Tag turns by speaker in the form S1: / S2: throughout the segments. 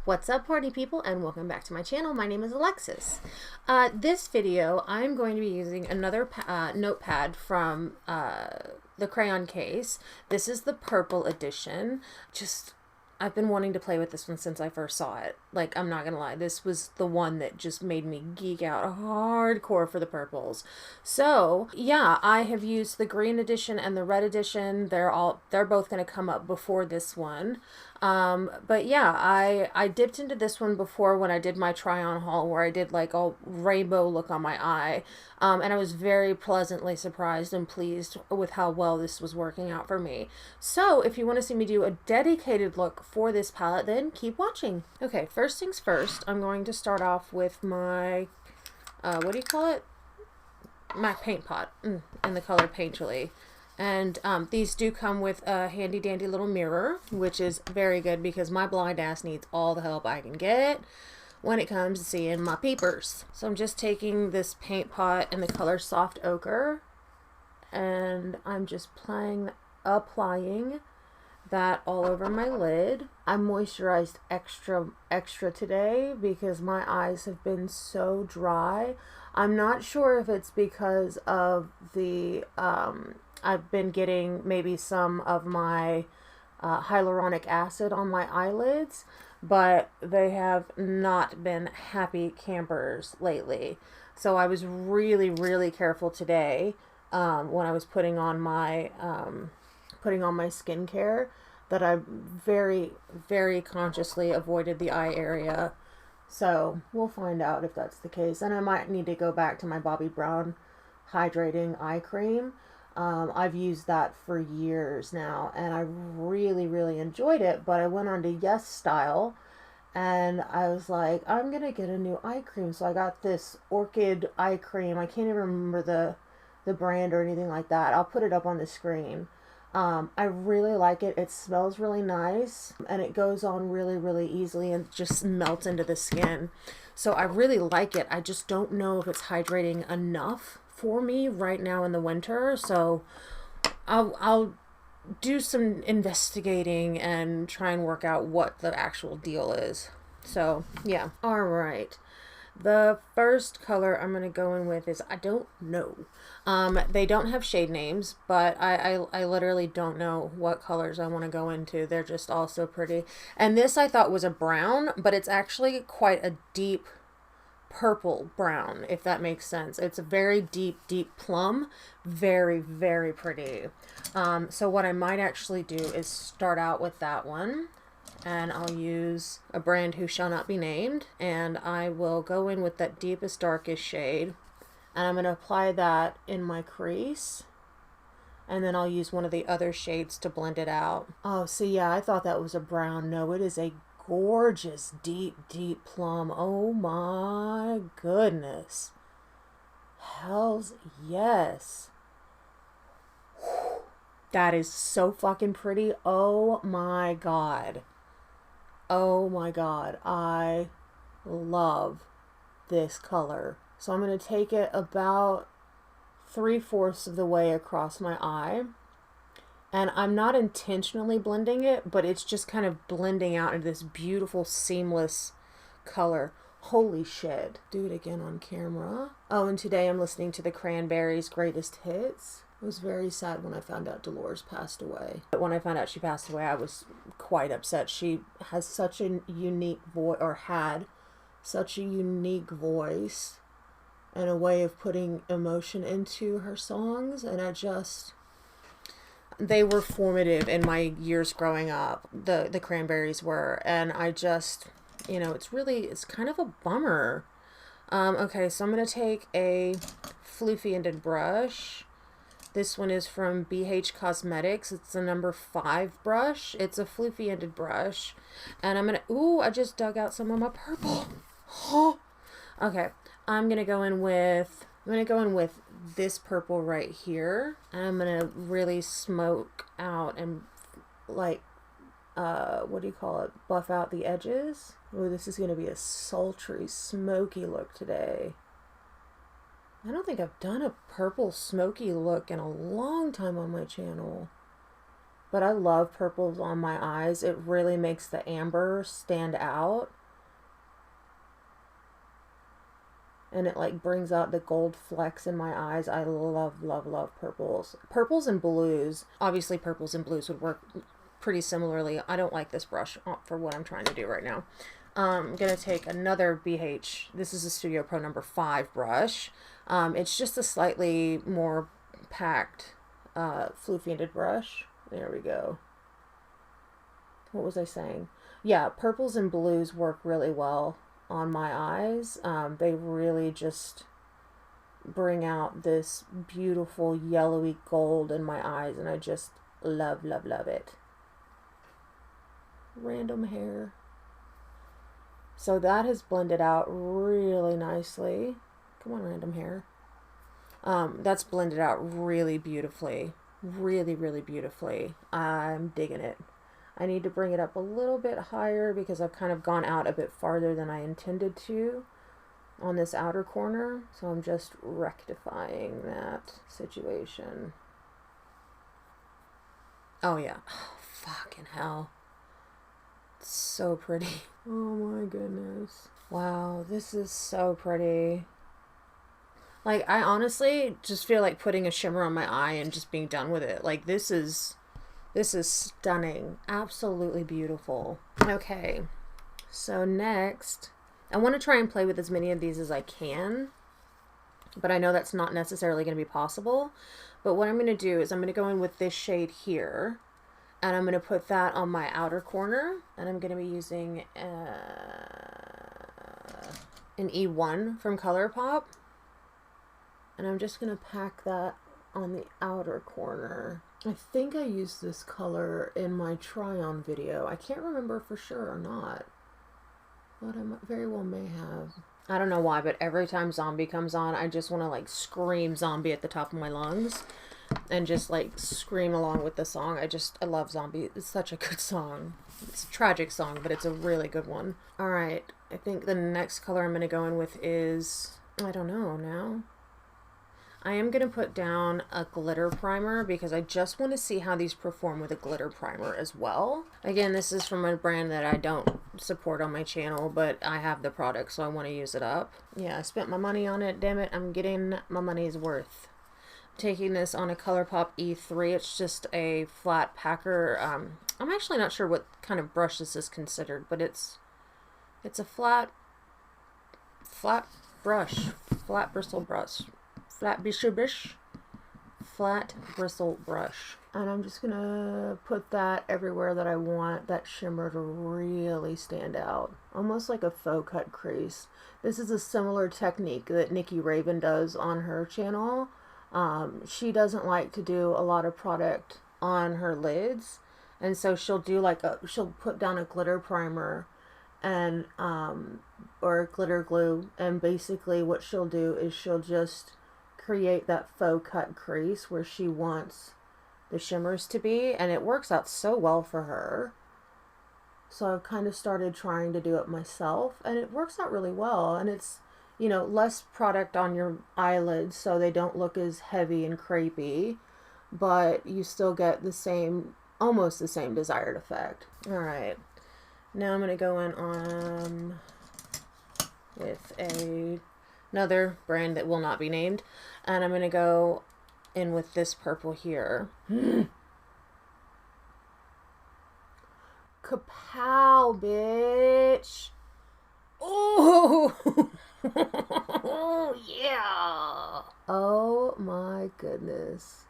S1: What's up, party people, and welcome back to my channel. My name is Alexis. This video, I'm going to be using another notepad from the Crayon case. This is the purple edition. I've been wanting to play with this one since I first saw it. Like, I'm not gonna lie, this was the one that just made me geek out hardcore for the purples. So, yeah, I have used the green edition and the red edition. They're both gonna come up before this one. But yeah, I dipped into this one before when I did my try-on haul where I did like a rainbow look on my eye. And I was very pleasantly surprised and pleased with how well this was working out for me. So if you want to see me do a dedicated look for this palette, then keep watching. Okay, first things first, I'm going to start off with my, what do you call it? My paint pot in the color Painterly. And these do come with a handy dandy little mirror, which is very good because my blind ass needs all the help I can get when it comes to seeing my peepers. So I'm just taking this paint pot in the color Soft Ochre, and I'm just applying that all over my lid. I moisturized extra today because my eyes have been so dry. I'm not sure if it's because of the I've been getting maybe some of my hyaluronic acid on my eyelids, but they have not been happy campers lately. So I was really, really careful today when I was putting on my skincare, that I very, very consciously avoided the eye area. So we'll find out if that's the case. And I might need to go back to my Bobbi Brown hydrating eye cream. I've used that for years now, and I really, really enjoyed it, but I went on to Yes Style, and I was like, I'm gonna get a new eye cream, so I got this Orchid eye cream. I can't even remember the brand or anything like that. I'll put it up on the screen. I really like it. It smells really nice, and it goes on really, really easily and just melts into the skin. So I really like it. I just don't know if it's hydrating enough for me right now in the winter, so I'll do some investigating and try and work out what the actual deal is. So yeah, all right. The first color I'm gonna go in with is, I don't know. They don't have shade names, but I literally don't know what colors I want to go into. They're just all so pretty. And this I thought was a brown, but it's actually quite a deep purple brown, if that makes sense. It's a very deep plum. Very, very pretty. So what I might actually do is start out with that one, and I'll use a brand who shall not be named, and I will go in with that deepest, darkest shade, and I'm going to apply that in my crease, and then I'll use one of the other shades to blend it out. Oh, see, yeah, I thought that was a brown. No, it is a gorgeous deep plum. Oh my goodness. Hells yes. That is so fucking pretty. Oh my god. Oh my god. I love this color. So I'm going to take it about 3/4 of the way across my eye. And I'm not intentionally blending it, but it's just kind of blending out into this beautiful, seamless color. Holy shit. Do it again on camera. Oh, and today I'm listening to the Cranberries' Greatest Hits. I was very sad when I found out Dolores passed away. But when I found out she passed away, I was quite upset. She has such a unique voice, or had such a unique voice, and a way of putting emotion into her songs, and they were formative in my years growing up. The Cranberries were, and I just, it's kind of a bummer. Okay, so I'm going to take a floofy-ended brush. This one is from BH Cosmetics. It's the number 5 brush. It's a floofy-ended brush. And I'm going to, I just dug out some of my purple. Oh. Okay, I'm going to go in with this purple right here, and I'm gonna really smoke out and like what do you call it, buff out the edges. Oh, this is gonna be a sultry, smoky look today. I don't think I've done a purple smoky look in a long time on my channel. but I love purples on my eyes. It really makes the amber stand out. And it like brings out the gold flecks in my eyes. I love, love, love purples. Purples and blues. Obviously purples and blues would work pretty similarly. I don't like this brush for what I'm trying to do right now. I'm going to take another BH. This is a Studio Pro number 5 brush. It's just a slightly more packed, fluffy-ended brush. There we go. What was I saying? Yeah, purples and blues work really well on my eyes. They really just bring out this beautiful yellowy gold in my eyes, and I just love, love, love it. Random hair. So that has blended out really nicely. Come on, random hair. That's blended out really beautifully. Really, really beautifully. I'm digging it. I need to bring it up a little bit higher because I've kind of gone out a bit farther than I intended to on this outer corner. So I'm just rectifying that situation. Oh yeah. Oh, fucking hell. It's so pretty. Oh my goodness. Wow, this is so pretty. Like, I honestly just feel like putting a shimmer on my eye and just being done with it. Like, this is stunning. Absolutely beautiful. Okay, so next, I want to try and play with as many of these as I can, but I know that's not necessarily going to be possible. But what I'm going to do is I'm going to go in with this shade here, and I'm going to put that on my outer corner, and I'm going to be using an E1 from ColourPop, and I'm just going to pack that on the outer corner. I think I used this color in my try-on video. I can't remember for sure or not, but I very well may have. I don't know why, but every time Zombie comes on, I just want to like scream Zombie at the top of my lungs and just like scream along with the song. I love Zombie. It's such a good song. It's a tragic song, but it's a really good one. All right, I think the next color I'm going to go in with is, I don't know now. I am going to put down a glitter primer because I just want to see how these perform with a glitter primer as well. Again, this is from a brand that I don't support on my channel, but I have the product, so I want to use it up. Yeah, I spent my money on it. Damn it, I'm getting my money's worth. I'm taking this on a ColourPop E3. It's just a flat packer. I'm actually not sure what kind of brush this is considered, but it's a flat brush, flat bristle brush. Flat bristle brush. And I'm just gonna put that everywhere that I want that shimmer to really stand out. Almost like a faux cut crease. This is a similar technique that Nikki Raven does on her channel. She doesn't like to do a lot of product on her lids. And so she'll do like she'll put down a glitter primer and or glitter glue, and basically what she'll do is she'll just create that faux cut crease where she wants the shimmers to be, and it works out so well for her. So I've kind of started trying to do it myself, and it works out really well, and it's, you know, less product on your eyelids so they don't look as heavy and crepey, but you still get the same, almost the same desired effect. All right, now I'm going to go in on with another brand that will not be named, and I'm going to go in with this purple here. Kapow, bitch! Oh! Oh, yeah! Oh my goodness.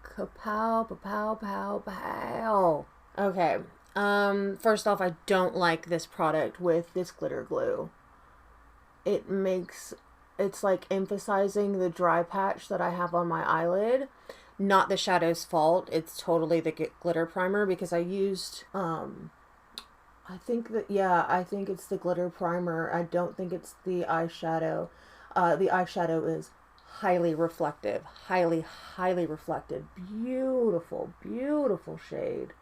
S1: Kapow, pow, pow, pow. Okay. First off, I don't like this product with this glitter glue. It's like emphasizing the dry patch that I have on my eyelid. Not the shadow's fault. It's totally the glitter primer, because I used, I think it's the glitter primer. I don't think it's the eyeshadow. The eyeshadow is highly reflective. Highly, highly reflective. Beautiful, beautiful shade.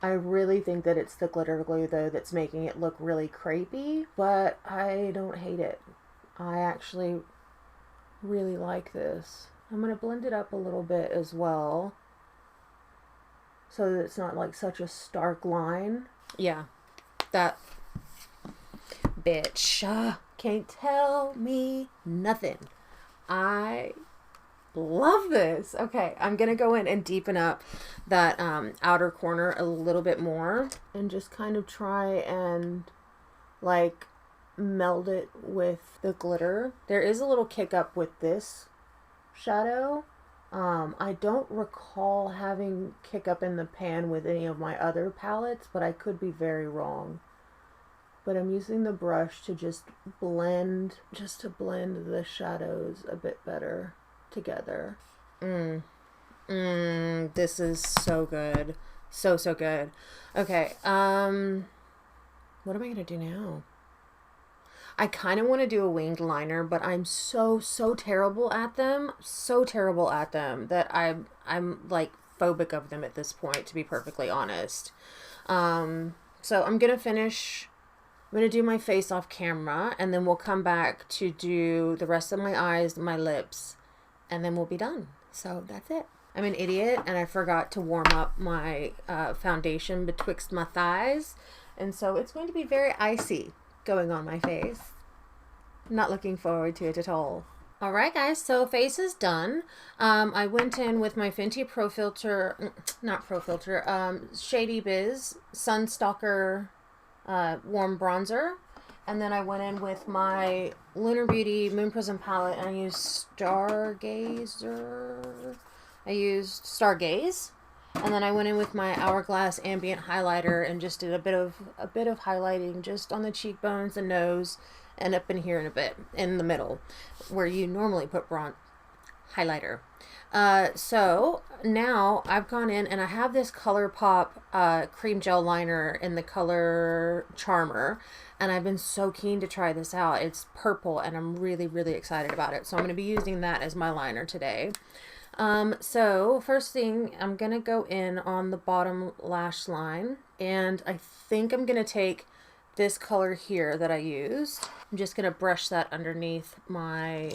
S1: I really think that it's the glitter glue, though, that's making it look really crepey, but I don't hate it. I actually really like this. I'm going to blend it up a little bit as well. so that it's not like such a stark line.
S2: Yeah, that bitch
S1: Can't tell me nothing. I love this. Okay, I'm gonna go in and deepen up that outer corner a little bit more and just kind of try and like meld it with the glitter. There is a little kick up with this shadow. I don't recall having kick up in the pan with any of my other palettes, but I could be very wrong. But I'm using the brush to just blend the shadows a bit better together.
S2: This is so good. So good. Okay, what am I gonna do now? I kind of want to do a winged liner, but I'm so terrible at them. So terrible at them that I'm like phobic of them at this point, to be perfectly honest. So I'm gonna do my face off camera, and then we'll come back to do the rest of my eyes, my lips, and then we'll be done. So that's it. I'm an idiot, and I forgot to warm up my foundation betwixt my thighs, and so it's going to be very icy going on my face. Not looking forward to it at all. Alright guys, so face is done. I went in with my Fenty Shady Biz Sunstalker warm bronzer. And then I went in with my Lunar Beauty Moon Prism palette, and I used Stargaze. And then I went in with my Hourglass Ambient Highlighter and just did a bit of highlighting just on the cheekbones, the nose, and up in here in a bit, in the middle, where you normally put highlighter. So now I've gone in and I have this ColourPop cream gel liner in the color Charmer, and I've been so keen to try this out. It's purple and I'm really excited about it. So I'm going to be using that as my liner today. So first thing, I'm going to go in on the bottom lash line, and I think I'm going to take this color here that I used. I'm just going to brush that underneath my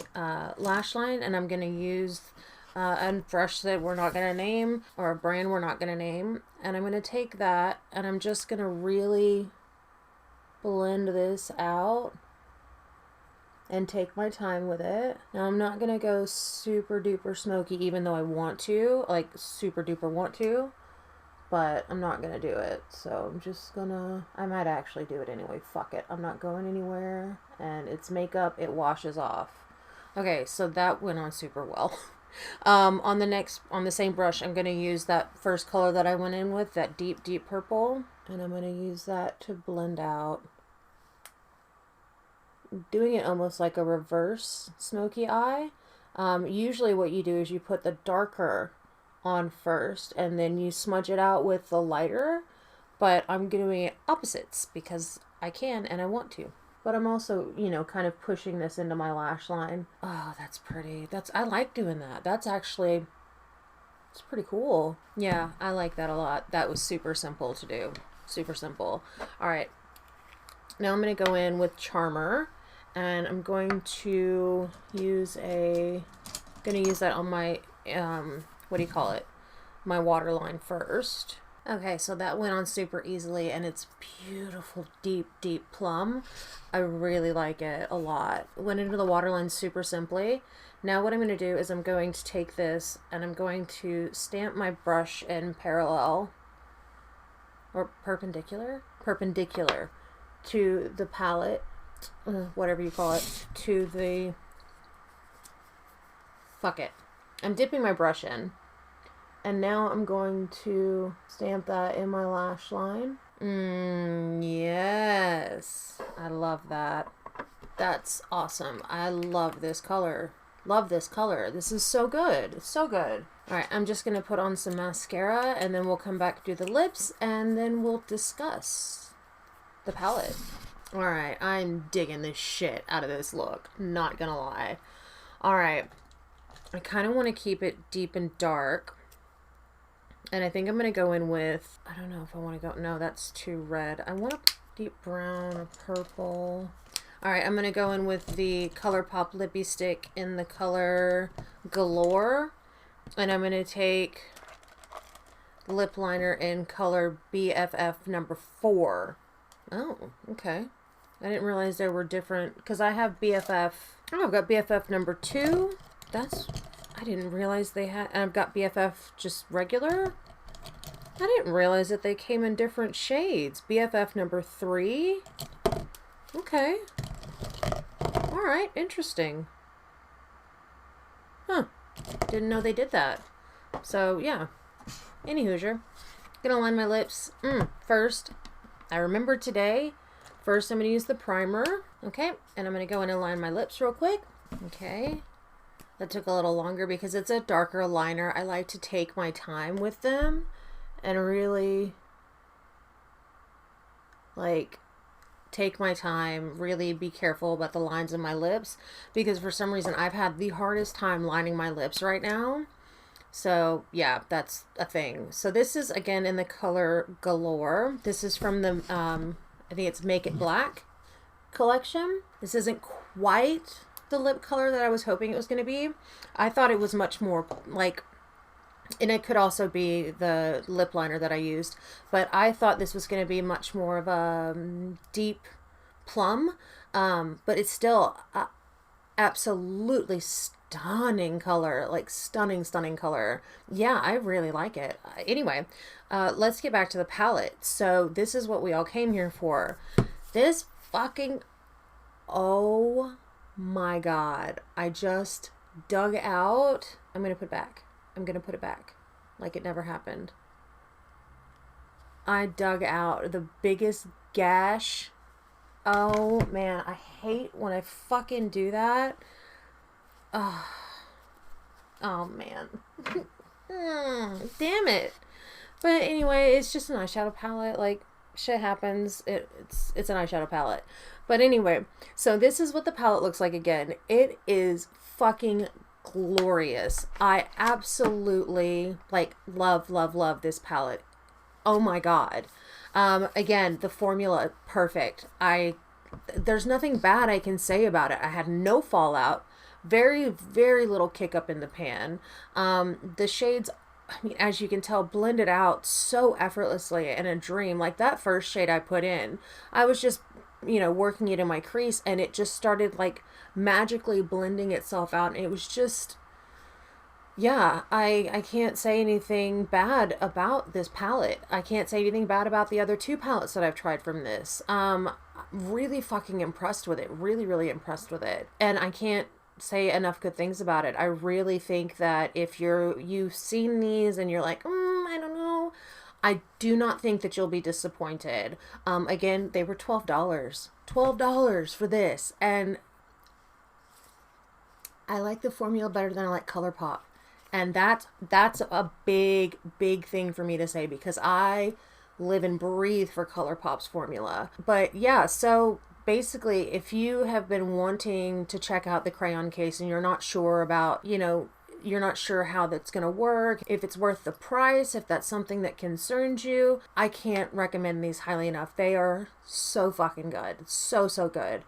S2: lash line, and I'm going to use a brush that we're not going to name, or a brand we're not going to name, and I'm going to take that and I'm just going to really blend this out and take my time with it. Now I'm not going to go super duper smoky, even though I want to, like super duper want to, but I'm not going to do it. So I'm just gonna, I might actually do it anyway. Fuck it. I'm not going anywhere, and it's makeup. It washes off. Okay, so that went on super well. On the same brush, I'm going to use that first color that I went in with, that deep purple, and I'm going to use that to blend out, doing it almost like a reverse smoky eye. Usually what you do is you put the darker on first and then you smudge it out with the lighter, but I'm doing it opposites because I can and I want to. But I'm also, you know, kind of pushing this into my lash line. Oh, that's pretty. I like doing that. It's pretty cool. Yeah, I like that a lot. That was super simple to do. Super simple. All right. Now I'm going to go in with Charmer, and I'm going to use that on my, what do you call it? My waterline first. Okay, so that went on super easily, and it's beautiful, deep plum. I really like it a lot. Went into the waterline super simply. Now what I'm going to do is I'm going to take this and I'm going to stamp my brush in parallel, or perpendicular to the palette, whatever you call it, fuck it. I'm dipping my brush in. And now I'm going to stamp that in my lash line. Yes. I love that. That's awesome. I love this color. This is so good. It's so good. Alright, I'm just going to put on some mascara, and then we'll come back to the lips, and then we'll discuss the palette. Alright, I'm digging the shit out of this look. Not gonna lie. Alright. I kind of want to keep it deep and dark. And I think I'm going to go in with, I don't know if I want to go, no, that's too red. I want a deep brown or purple. Alright, I'm going to go in with the ColourPop Lippy Stick in the color Galore. And I'm going to take lip liner in color BFF number 4. Oh, okay. I didn't realize there were different, because I have BFF. Oh, I've got BFF number 2. I didn't realize they had, and I've got BFF just regular. I didn't realize that they came in different shades. BFF number 3. Okay. Alright, interesting. Huh. Didn't know they did that. So, yeah. Any Hoosier. Gonna line my lips. First, I remembered today. First, I'm gonna use the primer. Okay. And I'm gonna go in and line my lips real quick. Okay. That took a little longer because it's a darker liner. I like to take my time with them and really, like, take my time, really be careful about the lines of my lips, because for some reason I've had the hardest time lining my lips right now. So yeah, that's a thing. So this is again in the color Galore. This is from the I think it's Make It Black collection. This isn't quite the lip color that I was hoping it was going to be. I thought it was much more like, and it could also be the lip liner that I used, but I thought this was going to be much more of a deep plum, but it's still absolutely stunning color, like stunning color. Yeah, I really like it. Anyway, let's get back to the palette. So this is what we all came here for. This fucking, oh my god, I just dug out. I'm gonna put it back. I'm gonna put it back like it never happened. I dug out the biggest gash. Oh man, I hate when I fucking do that. Oh man. Damn it. But anyway, it's just an eyeshadow palette. Like, shit happens. It's an eyeshadow palette. But anyway, so this is what the palette looks like again. It is fucking glorious. I absolutely like love this palette. Oh my god. Again, the formula perfect. There's nothing bad I can say about it. I had no fallout. Very little kick up in the pan. The shades, I mean, as you can tell, blended out so effortlessly in a dream. Like that first shade I put in, I was just, working it in my crease, and it just started like magically blending itself out. And it was just, yeah, I can't say anything bad about this palette. I can't say anything bad about the other 2 palettes that I've tried from this. Really fucking impressed with it. Really impressed with it. And I can't say enough good things about it. I really think that if you've seen these and you're like, I don't know, I do not think that you'll be disappointed. Again, they were $12 for this, and I like the formula better than I like ColourPop, and that's a big thing for me to say, because I live and breathe for ColourPop's formula. But yeah, so basically, if you have been wanting to check out the Crayon case and you're not sure about, you're not sure how that's going to work, if it's worth the price, if that's something that concerns you, I can't recommend these highly enough. They are so fucking good. So good.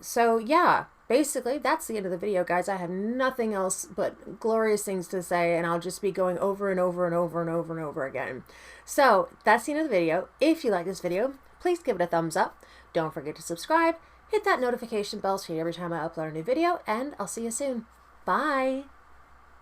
S2: So yeah, basically that's the end of the video, guys. I have nothing else but glorious things to say, and I'll just be going over and over again. So that's the end of the video. If you like this video, please give it a thumbs up. Don't forget to subscribe, hit that notification bell so you get every time I upload a new video, and I'll see you soon. Bye!